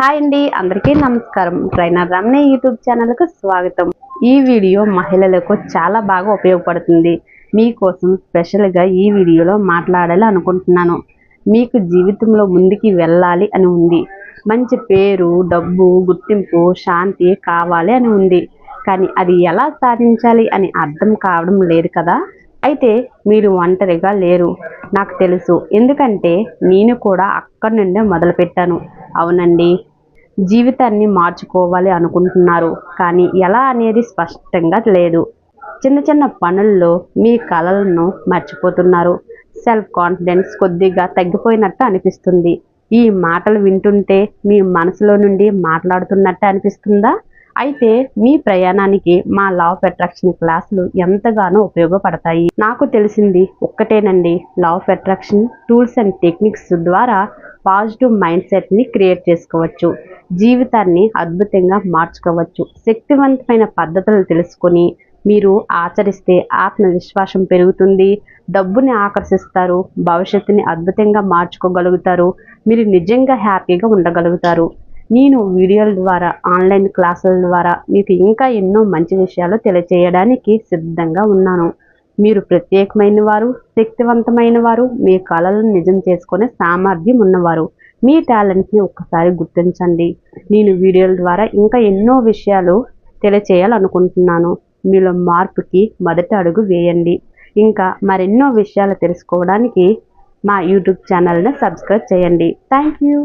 Hi అండి, అందరికీ నమస్కారం. ట్రైనర్ రమణ యూట్యూబ్ ఛానల్కు స్వాగతం. ఈ వీడియో మహిళలకు చాలా బాగా ఉపయోగపడుతుంది. మీకోసం స్పెషల్గా ఈ వీడియోలో మాట్లాడాలి అనుకుంటున్నాను. మీకు జీవితంలో ముందుకి వెళ్ళాలి అని ఉంది. మంచి పేరు, డబ్బు, గుర్తింపు, శాంతి కావాలి అని ఉంది. కానీ అది ఎలా సాధించాలి అని అర్థం కావడం లేదు కదా. అయితే మీరు ఒంటరిగా లేరు, నాకు తెలుసు. ఎందుకంటే నేను కూడా అక్కడి నుండే మొదలుపెట్టాను. అవునండి, జీవితాన్ని మార్చుకోవాలి అనుకుంటున్నారు, కానీ ఎలా అనేది స్పష్టంగా లేదు. చిన్న చిన్న పనుల్లో మీ కలలను మర్చిపోతున్నారు. సెల్ఫ్ కాన్ఫిడెన్స్ కొద్దిగా తగ్గిపోయినట్టు అనిపిస్తుంది. ఈ మాటలు వింటుంటే మీ మనసులో నుండి మాట్లాడుతున్నట్టు అనిపిస్తుందా? అయితే మీ ప్రయాణానికి మా లా ఆఫ్ అట్రాక్షన్ క్లాసులు ఎంతగానో ఉపయోగపడతాయి. నాకు తెలిసింది ఒక్కటేనండి, law of attraction tools and techniques ద్వారా పాజిటివ్ మైండ్ సెట్ని క్రియేట్ చేసుకోవచ్చు. జీవితాన్ని అద్భుతంగా మార్చుకోవచ్చు. శక్తివంతమైన పద్ధతులు తెలుసుకొని మీరు ఆచరిస్తే ఆత్మవిశ్వాసం పెరుగుతుంది, డబ్బుని ఆకర్షిస్తారు, భవిష్యత్తుని అద్భుతంగా మార్చుకోగలుగుతారు, మీరు నిజంగా హ్యాపీగా ఉండగలుగుతారు. నేను వీడియోల ద్వారా, ఆన్లైన్ క్లాసుల ద్వారా మీకు ఇంకా ఎన్నో మంచి విషయాలు తెలియచేయడానికి సిద్ధంగా ఉన్నాను. మీరు ప్రత్యేకమైన వారు, శక్తివంతమైన వారు, మీ కళలను నిజం చేసుకునే సామర్థ్యం ఉన్నవారు. మీ టాలెంట్ని ఒక్కసారి గుర్తించండి. నేను వీడియోల ద్వారా ఇంకా ఎన్నో విషయాలు తెలియచేయాలనుకుంటున్నాను. మీలో మార్పుకి మొదటి అడుగు వేయండి. ఇంకా మరెన్నో విషయాలు తెలుసుకోవడానికి మా యూట్యూబ్ ఛానల్ని సబ్స్క్రైబ్ చేయండి. Thank you.